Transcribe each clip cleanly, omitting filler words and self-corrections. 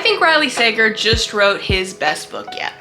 think Riley Sager just wrote his best book yet.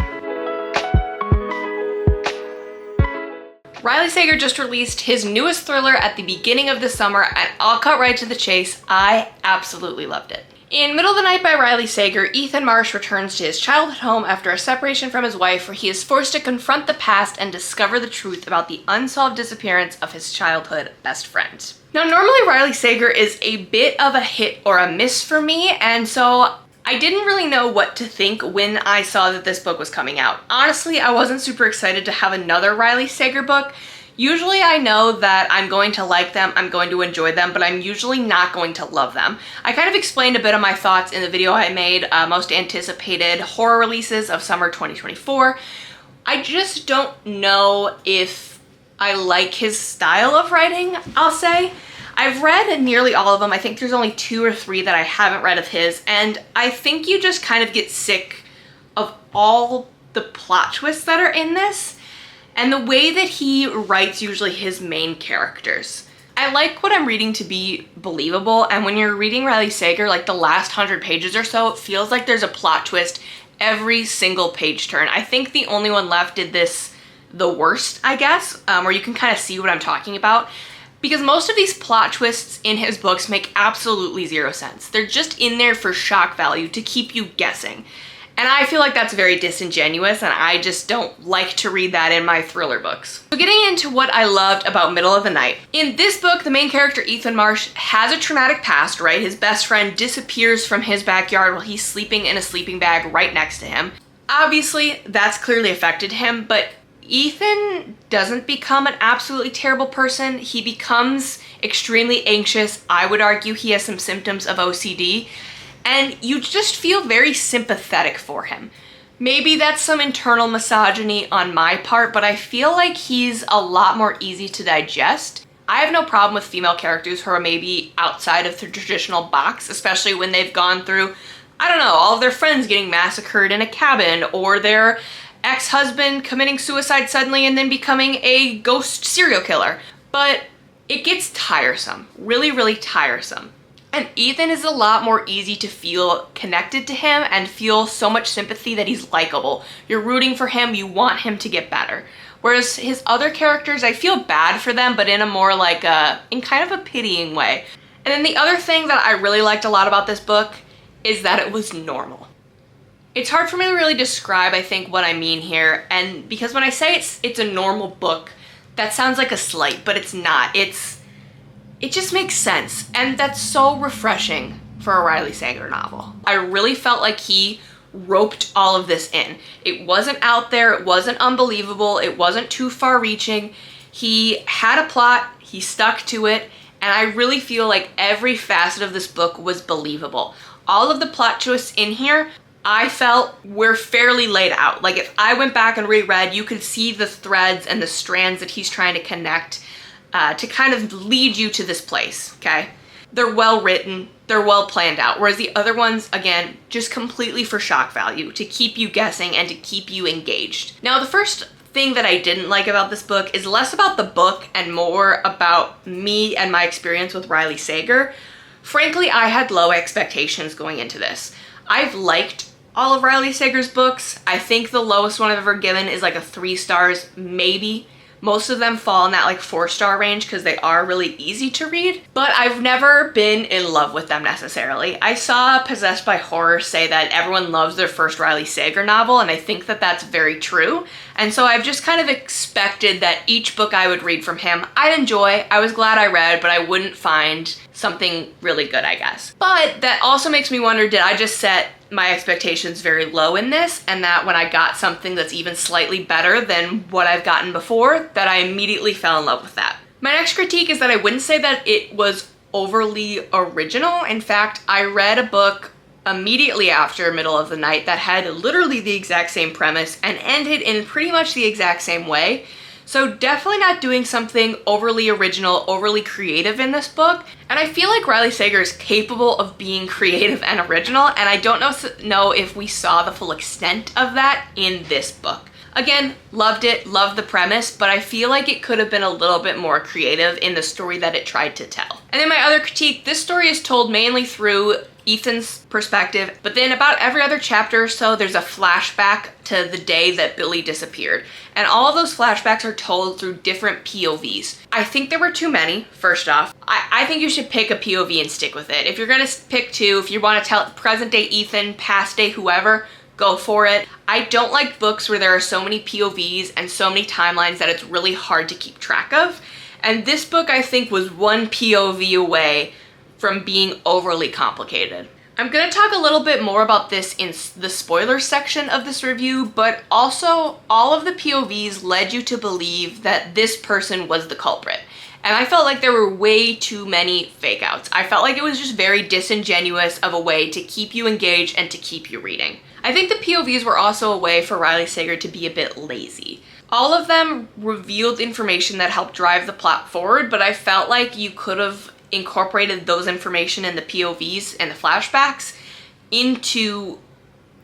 Riley Sager just released his newest thriller at the beginning of the summer, and I'll cut right to the chase. I absolutely loved it. In Middle of the Night by Riley Sager, Ethan Marsh returns to his childhood home after a separation from his wife, where he is forced to confront the past and discover the truth about the unsolved disappearance of his childhood best friend. Now, normally Riley Sager is a bit of a hit or a miss for me, and so I didn't really know what to think when I saw that this book was coming out. Honestly, I wasn't super excited to have another Riley Sager book. Usually I know that I'm going to like them, I'm going to enjoy them, but I'm usually not going to love them. I kind of explained a bit of my thoughts in the video I made, most anticipated horror releases of summer 2024. I just don't know if I like his style of writing, I'll say. I've read nearly all of them. I think there's only 2 or 3 that I haven't read of his, and I think you just kind of get sick of all the plot twists that are in this and the way that he writes usually his main characters. I like what I'm reading to be believable, and when you're reading Riley Sager, like the last 100 pages or so, it feels like there's a plot twist every single page turn. I think the only one left did this the worst, I guess, where you can kind of see what I'm talking about. Because most of these plot twists in his books make absolutely zero sense. They're just in there for shock value to keep you guessing. And I feel like that's very disingenuous, and I just don't like to read that in my thriller books. So getting into what I loved about Middle of the Night. In this book, the main character, Ethan Marsh, has a traumatic past, right? His best friend disappears from his backyard while he's sleeping in a sleeping bag right next to him. Obviously, that's clearly affected him, but Ethan doesn't become an absolutely terrible person. He becomes extremely anxious. I would argue he has some symptoms of OCD, and you just feel very sympathetic for him. Maybe that's some internal misogyny on my part, but I feel like he's a lot more easy to digest. I have no problem with female characters who are maybe outside of the traditional box, especially when they've gone through, I don't know, all of their friends getting massacred in a cabin, or their ex-husband committing suicide suddenly and then becoming a ghost serial killer. But it gets tiresome, really, really tiresome. And Ethan is a lot more easy to feel connected to him and feel so much sympathy that he's likable. You're rooting for him, you want him to get better. Whereas his other characters, I feel bad for them, but in a more like in kind of a pitying way. And then the other thing that I really liked a lot about this book is that it was normal. It's hard for me to really describe, I think, what I mean here, and because when I say it's a normal book, that sounds like a slight, but it's not. It just makes sense, and that's so refreshing for a Riley Sager novel. I really felt like he roped all of this in. It wasn't out there, it wasn't unbelievable, it wasn't too far-reaching. He had a plot, he stuck to it, and I really feel like every facet of this book was believable. All of the plot twists in here, I felt were fairly laid out. Like if I went back and reread, you could see the threads and the strands that he's trying to connect to kind of lead you to this place, okay? They're well written, they're well planned out, whereas the other ones, again, just completely for shock value, to keep you guessing and to keep you engaged. Now, the first thing that I didn't like about this book is less about the book and more about me and my experience with Riley Sager. Frankly, I had low expectations going into this. I've liked all of Riley Sager's books. I think the lowest one I've ever given is like a 3 stars, maybe. Most of them fall in that like 4-star range because they are really easy to read, but I've never been in love with them necessarily. I saw Possessed by Horror say that everyone loves their first Riley Sager novel, and I think that that's very true. And so I've just kind of expected that each book I would read from him, I'd enjoy. I was glad I read, but I wouldn't find something really good, I guess. But that also makes me wonder, did I just set my expectations very low in this, and that when I got something that's even slightly better than what I've gotten before, that I immediately fell in love with that? My next critique is that I wouldn't say that it was overly original. In fact, I read a book immediately after Middle of the Night that had literally the exact same premise and ended in pretty much the exact same way. So definitely not doing something overly original, overly creative in this book. And I feel like Riley Sager is capable of being creative and original, and I don't know if we saw the full extent of that in this book. Again, loved it, loved the premise, but I feel like it could have been a little bit more creative in the story that it tried to tell. And then my other critique, this story is told mainly through Ethan's perspective, but then about every other chapter or so, there's a flashback to the day that Billy disappeared. And all of those flashbacks are told through different POVs. I think there were too many, first off. I think you should pick a POV and stick with it. If you're gonna pick two, if you wanna tell present day Ethan, past day whoever, go for it. I don't like books where there are so many POVs and so many timelines that it's really hard to keep track of. And this book, I think, was one POV away from being overly complicated. I'm gonna talk a little bit more about this in the spoiler section of this review, but also all of the POVs led you to believe that this person was the culprit. And I felt like there were way too many fake outs. I felt like it was just very disingenuous of a way to keep you engaged and to keep you reading. I think the POVs were also a way for Riley Sager to be a bit lazy. All of them revealed information that helped drive the plot forward, but I felt like you could have incorporated those information in the POVs and the flashbacks into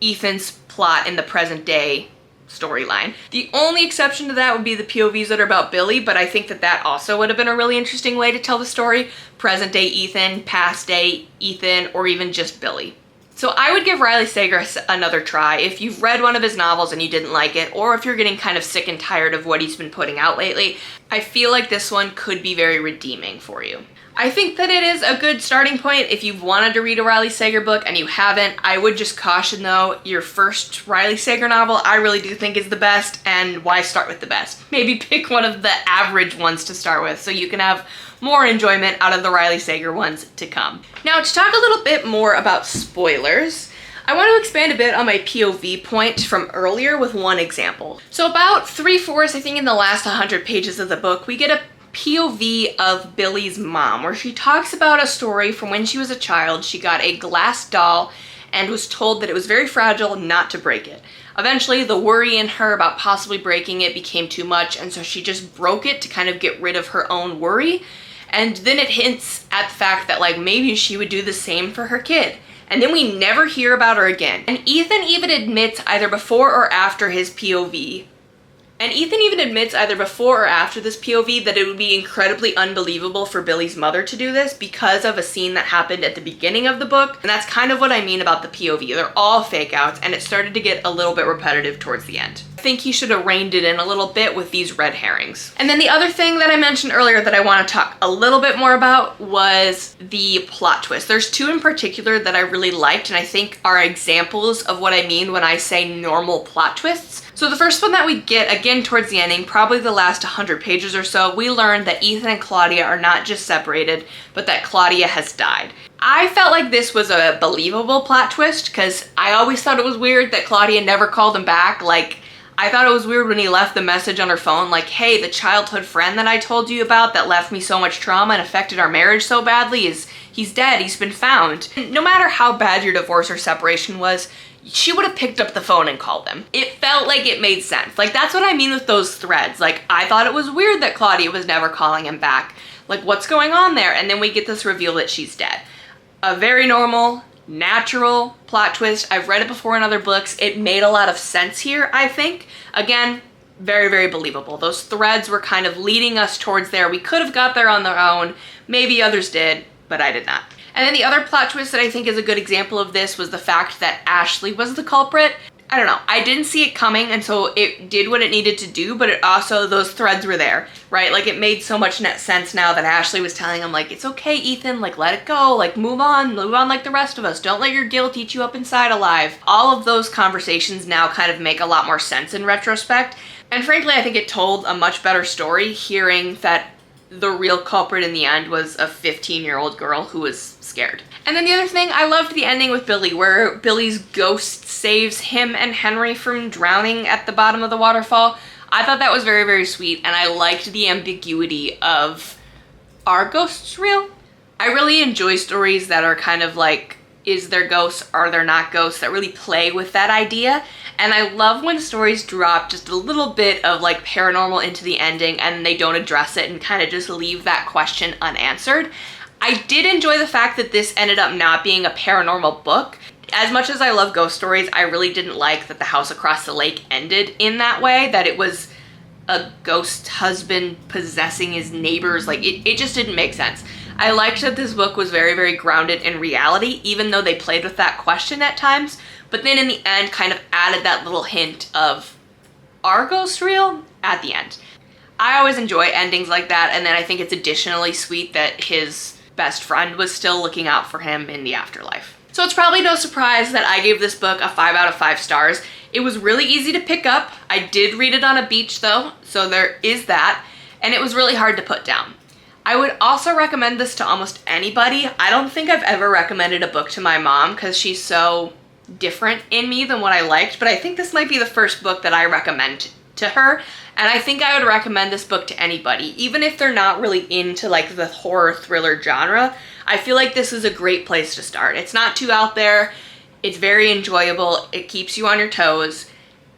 Ethan's plot in the present day storyline. The only exception to that would be the POVs that are about Billy, but I think that that also would have been a really interesting way to tell the story. Present day Ethan, past day Ethan, or even just Billy. So I would give Riley Sager another try if you've read one of his novels and you didn't like it, or if you're getting kind of sick and tired of what he's been putting out lately. I feel like this one could be very redeeming for you. I think that it is a good starting point if you've wanted to read a Riley Sager book and you haven't. I would just caution though, your first Riley Sager novel I really do think is the best, and why start with the best? Maybe pick one of the average ones to start with so you can have more enjoyment out of the Riley Sager ones to come. Now, to talk a little bit more about spoilers, I want to expand a bit on my POV point from earlier with one example. So about 3/4, I think, in the last 100 pages of the book, we get a POV of Billy's mom, where she talks about a story from when she was a child. She got a glass doll and was told that it was very fragile, not to break it. Eventually, the worry in her about possibly breaking it became too much, and so she just broke it to kind of get rid of her own worry. And then it hints at the fact that like maybe she would do the same for her kid. And then we never hear about her again. And Ethan even admits either before or after his POV that it would be incredibly unbelievable for Billy's mother to do this because of a scene that happened at the beginning of the book. And that's kind of what I mean about the POV. They're all fake outs, and it started to get a little bit repetitive towards the end. I think he should have reined it in a little bit with these red herrings. And then the other thing that I mentioned earlier that I want to talk a little bit more about was the plot twist. There's two in particular that I really liked and I think are examples of what I mean when I say normal plot twists. So the first one that we get, again towards the ending, probably the last 100 pages or so, we learn that Ethan and Claudia are not just separated, but that Claudia has died. I felt like this was a believable plot twist because I always thought it was weird that Claudia never called him back. Like, I thought it was weird when he left the message on her phone like, hey, the childhood friend that I told you about that left me so much trauma and affected our marriage so badly he's dead, he's been found. No matter how bad your divorce or separation was, she would have picked up the phone and called them. It felt like it made sense. Like, that's what I mean with those threads. Like, I thought it was weird that Claudia was never calling him back. Like, what's going on there? And then we get this reveal that she's dead. A very normal, natural plot twist. I've read it before in other books. It made a lot of sense here, I think. Again, very, very believable. Those threads were kind of leading us towards there. We could have got there on their own. Maybe others did, but I did not. And then the other plot twist that I think is a good example of this was the fact that Ashley was the culprit. I don't know, I didn't see it coming, and so it did what it needed to do, but it also, those threads were there, right? Like, it made so much sense now that Ashley was telling him, like, it's okay, Ethan, like, let it go, like, move on like the rest of us. Don't let your guilt eat you up inside alive. All of those conversations now kind of make a lot more sense in retrospect. And frankly, I think it told a much better story hearing that the real culprit in the end was a 15-year-old girl who was scared. And then the other thing, I loved the ending with Billy, where Billy's ghost saves him and Henry from drowning at the bottom of the waterfall. I thought that was very, very sweet, and I liked the ambiguity of, are ghosts real? I really enjoy stories that are kind of like, is there ghosts, are there not ghosts, that really play with that idea. And I love when stories drop just a little bit of like paranormal into the ending and they don't address it and kind of just leave that question unanswered. I did enjoy the fact that this ended up not being a paranormal book. As much as I love ghost stories, I really didn't like that The House Across the Lake ended in that way, that it was a ghost husband possessing his neighbors. Like, it just didn't make sense. I liked that this book was very, very grounded in reality, even though they played with that question at times, but then in the end kind of added that little hint of, are ghosts real? At the end. I always enjoy endings like that, and then I think it's additionally sweet that his best friend was still looking out for him in the afterlife. So it's probably no surprise that I gave this book a 5 out of 5 stars. It was really easy to pick up. I did read it on a beach though, so there is that, and it was really hard to put down. I would also recommend this to almost anybody. I don't think I've ever recommended a book to my mom because she's so different in me than what I liked, but I think this might be the first book that I recommend to her, and I think I would recommend this book to anybody, even if they're not really into like the horror thriller genre. I feel like this is a great place to start. It's not too out there, it's very enjoyable, it keeps you on your toes,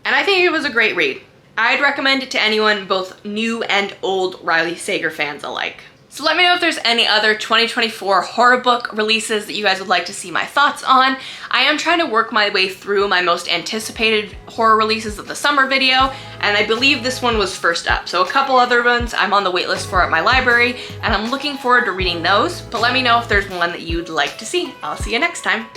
and I think it was a great read. I'd recommend it to anyone, both new and old Riley Sager fans alike. So let me know if there's any other 2024 horror book releases that you guys would like to see my thoughts on. I am trying to work my way through my most anticipated horror releases of the summer video, and I believe this one was first up. So a couple other ones I'm on the wait list for at my library, and I'm looking forward to reading those, but let me know if there's one that you'd like to see. I'll see you next time.